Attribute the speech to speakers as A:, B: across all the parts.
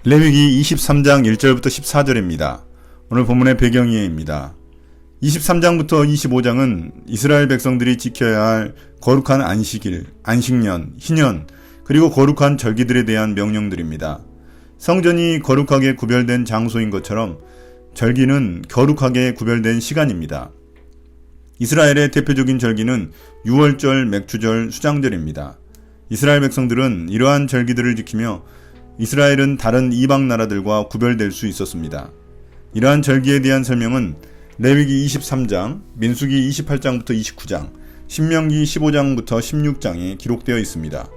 A: 레위기 23장 1절부터 14절입니다. 오늘 본문의 배경이해입니다. 23장부터 25장은 이스라엘 백성들이 지켜야 할 거룩한 안식일, 안식년, 희년, 그리고 거룩한 절기들에 대한 명령들입니다. 성전이 거룩하게 구별된 장소인 것처럼 절기는 거룩하게 구별된 시간입니다. 이스라엘의 대표적인 절기는 유월절, 맥주절, 수장절입니다. 이스라엘 백성들은 이러한 절기들을 지키며 이스라엘은 다른 이방 나라들과 구별될 수 있었습니다. 이러한 절기에 대한 설명은 레위기 23장, 민수기 28장부터 29장, 신명기 15장부터 16장에 기록되어 있습니다.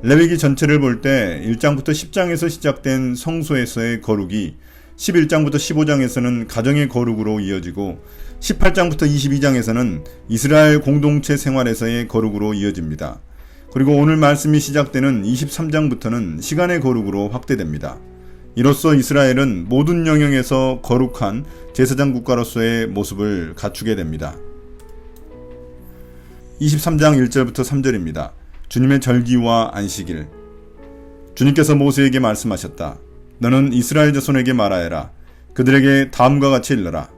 A: 레위기 전체를 볼 때 1장부터 10장에서 시작된 성소에서의 거룩이 11장부터 15장에서는 가정의 거룩으로 이어지고 18장부터 22장에서는 이스라엘 공동체 생활에서의 거룩으로 이어집니다. 그리고 오늘 말씀이 시작되는 23장부터는 시간의 거룩으로 확대됩니다. 이로써 이스라엘은 모든 영역에서 거룩한 제사장 국가로서의 모습을 갖추게 됩니다. 23장 1절부터 3절입니다. 주님의 절기와 안식일. 주님께서 모세에게 말씀하셨다. 너는 이스라엘 자손에게 말하여라. 그들에게 다음과 같이 일러라.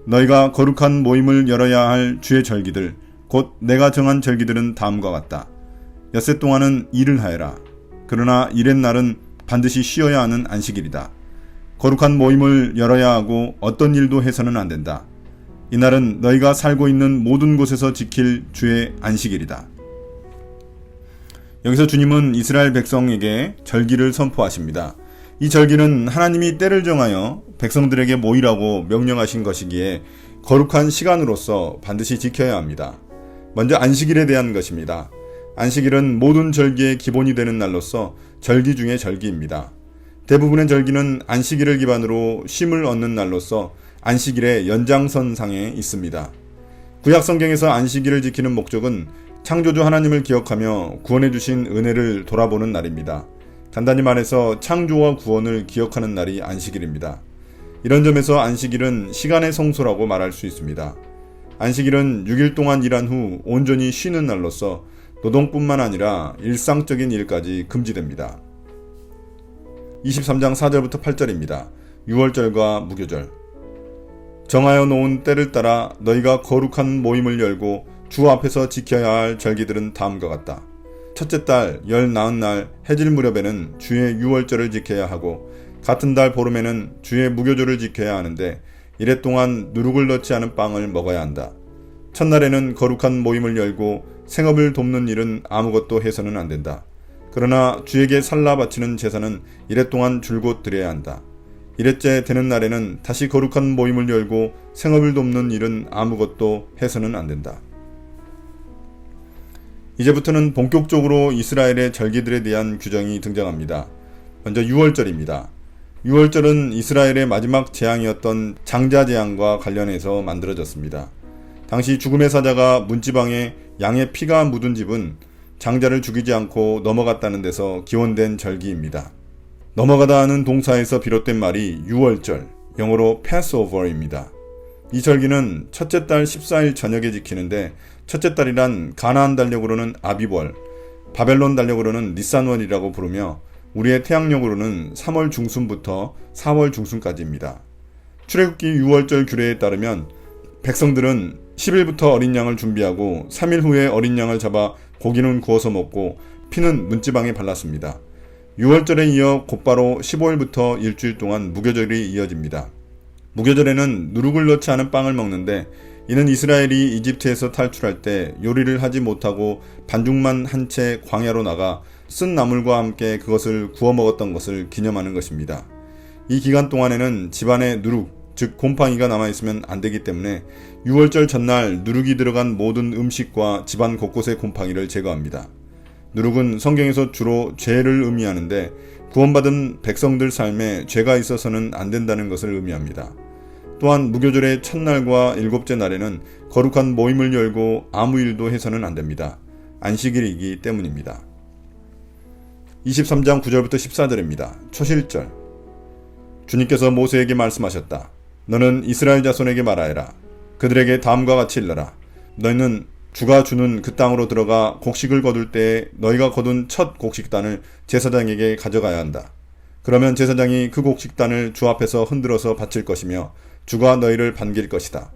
A: 너희가 거룩한 모임을 열어야 할 주의 절기들, 곧 내가 정한 절기들은 다음과 같다. 엿새 동안은 일을 하여라. 그러나 일의 날은 반드시 쉬어야 하는 안식일이다. 거룩한 모임을 열어야 하고 어떤 일도 해서는 안 된다. 이날은 너희가 살고 있는 모든 곳에서 지킬 주의 안식일이다. 여기서 주님은 이스라엘 백성에게 절기를 선포하십니다. 이 절기는 하나님이 때를 정하여 백성들에게 모이라고 명령하신 것이기에 거룩한 시간으로서 반드시 지켜야 합니다. 먼저 안식일에 대한 것입니다. 안식일은 모든 절기의 기본이 되는 날로서 절기 중의 절기입니다. 대부분의 절기는 안식일을 기반으로 쉼을 얻는 날로서 안식일의 연장선상에 있습니다. 구약 성경에서 안식일을 지키는 목적은 창조주 하나님을 기억하며 구원해 주신 은혜를 돌아보는 날입니다. 간단히 말해서 창조와 구원을 기억하는 날이 안식일입니다. 이런 점에서 안식일은 시간의 성소라고 말할 수 있습니다. 안식일은 6일 동안 일한 후 온전히 쉬는 날로서 노동뿐만 아니라 일상적인 일까지 금지됩니다. 23장 4절부터 8절입니다. 유월절과 무교절. 정하여 놓은 때를 따라 너희가 거룩한 모임을 열고 주 앞에서 지켜야 할 절기들은 다음과 같다. 첫째 달 열 나은 날 해질 무렵에는 주의 유월절을 지켜야 하고 같은 달 보름에는 주의 무교절을 지켜야 하는데 이래 동안 누룩을 넣지 않은 빵을 먹어야 한다. 첫날에는 거룩한 모임을 열고 생업을 돕는 일은 아무것도 해서는 안 된다. 그러나 주에게 살라 바치는 제사는 이래 동안 줄곧 드려야 한다. 이래째 되는 날에는 다시 거룩한 모임을 열고 생업을 돕는 일은 아무것도 해서는 안 된다. 이제부터는 본격적으로 이스라엘의 절기들에 대한 규정이 등장합니다. 먼저 유월절입니다. 유월절은 이스라엘의 마지막 재앙이었던 장자 재앙과 관련해서 만들어졌습니다. 당시 죽음의 사자가 문지방에 양의 피가 묻은 집은 장자를 죽이지 않고 넘어갔다는 데서 기원된 절기입니다. 넘어가다 하는 동사에서 비롯된 말이 유월절, 영어로 Passover입니다. 이 절기는 첫째 달 14일 저녁에 지키는데 첫째 달이란 가나안 달력으로는 아비월, 바벨론 달력으로는 니산월이라고 부르며 우리의 태양력으로는 3월 중순부터 4월 중순까지입니다. 출애굽기 유월절 규례에 따르면 백성들은 10일부터 어린 양을 준비하고 3일 후에 어린 양을 잡아 고기는 구워서 먹고 피는 문지방에 발랐습니다. 유월절에 이어 곧바로 15일부터 일주일 동안 무교절이 이어집니다. 무교절에는 누룩을 넣지 않은 빵을 먹는데 이는 이스라엘이 이집트에서 탈출할 때 요리를 하지 못하고 반죽만 한 채 광야로 나가 쓴 나물과 함께 그것을 구워 먹었던 것을 기념하는 것입니다. 이 기간 동안에는 집안에 누룩, 즉 곰팡이가 남아있으면 안 되기 때문에 유월절 전날 누룩이 들어간 모든 음식과 집안 곳곳의 곰팡이를 제거합니다. 누룩은 성경에서 주로 죄를 의미하는데 구원받은 백성들 삶에 죄가 있어서는 안 된다는 것을 의미합니다. 또한 무교절의 첫날과 일곱째 날에는 거룩한 모임을 열고 아무 일도 해서는 안 됩니다. 안식일이기 때문입니다. 23장 9절부터 14절입니다. 초실절. 주님께서 모세에게 말씀하셨다. 너는 이스라엘 자손에게 말하여라. 그들에게 다음과 같이 일러라. 너희는 주가 주는 그 땅으로 들어가 곡식을 거둘 때에 너희가 거둔 첫 곡식단을 제사장에게 가져가야 한다. 그러면 제사장이 그 곡식단을 주 앞에서 흔들어서 바칠 것이며 주가 너희를 반길 것이다.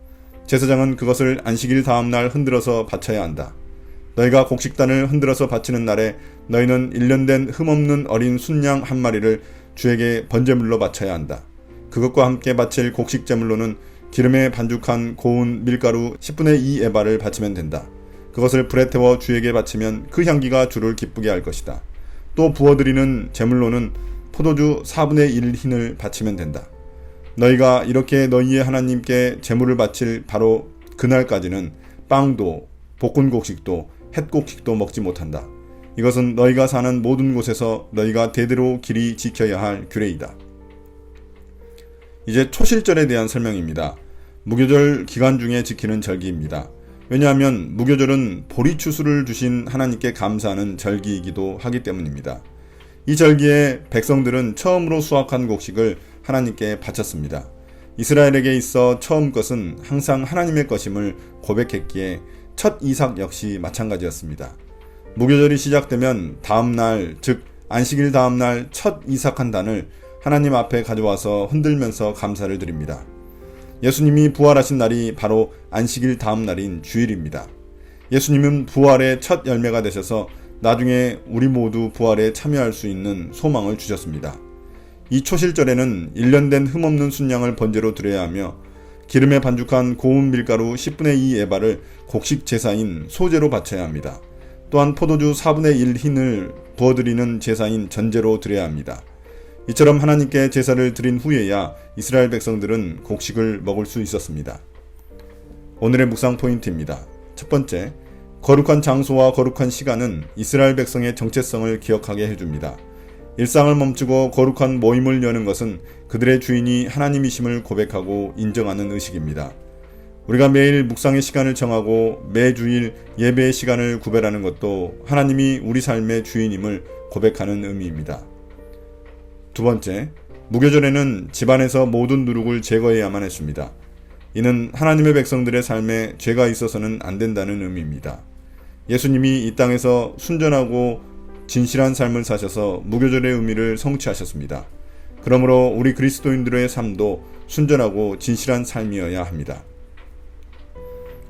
A: 제사장은 그것을 안식일 다음 날 흔들어서 바쳐야 한다. 너희가 곡식단을 흔들어서 바치는 날에 너희는 1년 된 흠없는 어린 순양 한 마리를 주에게 번제물로 바쳐야 한다. 그것과 함께 바칠 곡식 제물로는 기름에 반죽한 고운 밀가루 10분의 2 에바를 바치면 된다. 그것을 불에 태워 주에게 바치면 그 향기가 주를 기쁘게 할 것이다. 또 부어드리는 제물로는 포도주 4분의 1 흰을 바치면 된다. 너희가 이렇게 너희의 하나님께 제물을 바칠 바로 그날까지는 빵도 볶은 곡식도 햇곡식도 먹지 못한다. 이것은 너희가 사는 모든 곳에서 너희가 대대로 길이 지켜야 할 규례이다. 이제 초실절에 대한 설명입니다. 무교절 기간 중에 지키는 절기입니다. 왜냐하면 무교절은 보리추수를 주신 하나님께 감사하는 절기이기도 하기 때문입니다. 이 절기에 백성들은 처음으로 수확한 곡식을 하나님께 바쳤습니다. 이스라엘에게 있어 처음 것은 항상 하나님의 것임을 고백했기에 첫 이삭 역시 마찬가지였습니다. 무교절이 시작되면 다음 날, 즉 안식일 다음 날 첫 이삭한 단을 하나님 앞에 가져와서 흔들면서 감사를 드립니다. 예수님이 부활하신 날이 바로 안식일 다음 날인 주일입니다. 예수님은 부활의 첫 열매가 되셔서 나중에 우리 모두 부활에 참여할 수 있는 소망을 주셨습니다. 이 초실절에는 1년 된 흠없는 순양을 번제로 드려야 하며 기름에 반죽한 고운 밀가루 10분의 2 에바를 곡식 제사인 소제로 바쳐야 합니다. 또한 포도주 4분의 1 흰을 부어드리는 제사인 전제로 드려야 합니다. 이처럼 하나님께 제사를 드린 후에야 이스라엘 백성들은 곡식을 먹을 수 있었습니다. 오늘의 묵상 포인트입니다. 첫 번째, 거룩한 장소와 거룩한 시간은 이스라엘 백성의 정체성을 기억하게 해줍니다. 일상을 멈추고 거룩한 모임을 여는 것은 그들의 주인이 하나님이심을 고백하고 인정하는 의식입니다. 우리가 매일 묵상의 시간을 정하고 매주일 예배의 시간을 구별하는 것도 하나님이 우리 삶의 주인임을 고백하는 의미입니다. 두 번째, 무교절에는 집안에서 모든 누룩을 제거해야만 했습니다. 이는 하나님의 백성들의 삶에 죄가 있어서는 안 된다는 의미입니다. 예수님이 이 땅에서 순전하고 진실한 삶을 사셔서 무교절의 의미를 성취하셨습니다. 그러므로 우리 그리스도인들의 삶도 순전하고 진실한 삶이어야 합니다.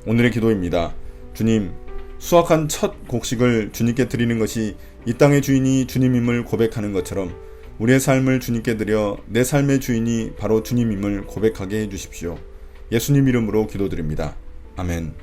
A: 오늘의 기도입니다. 주님, 수확한 첫 곡식을 주님께 드리는 것이 이 땅의 주인이 주님임을 고백하는 것처럼 우리의 삶을 주님께 드려 내 삶의 주인이 바로 주님임을 고백하게 해주십시오. 예수님 이름으로 기도드립니다. 아멘.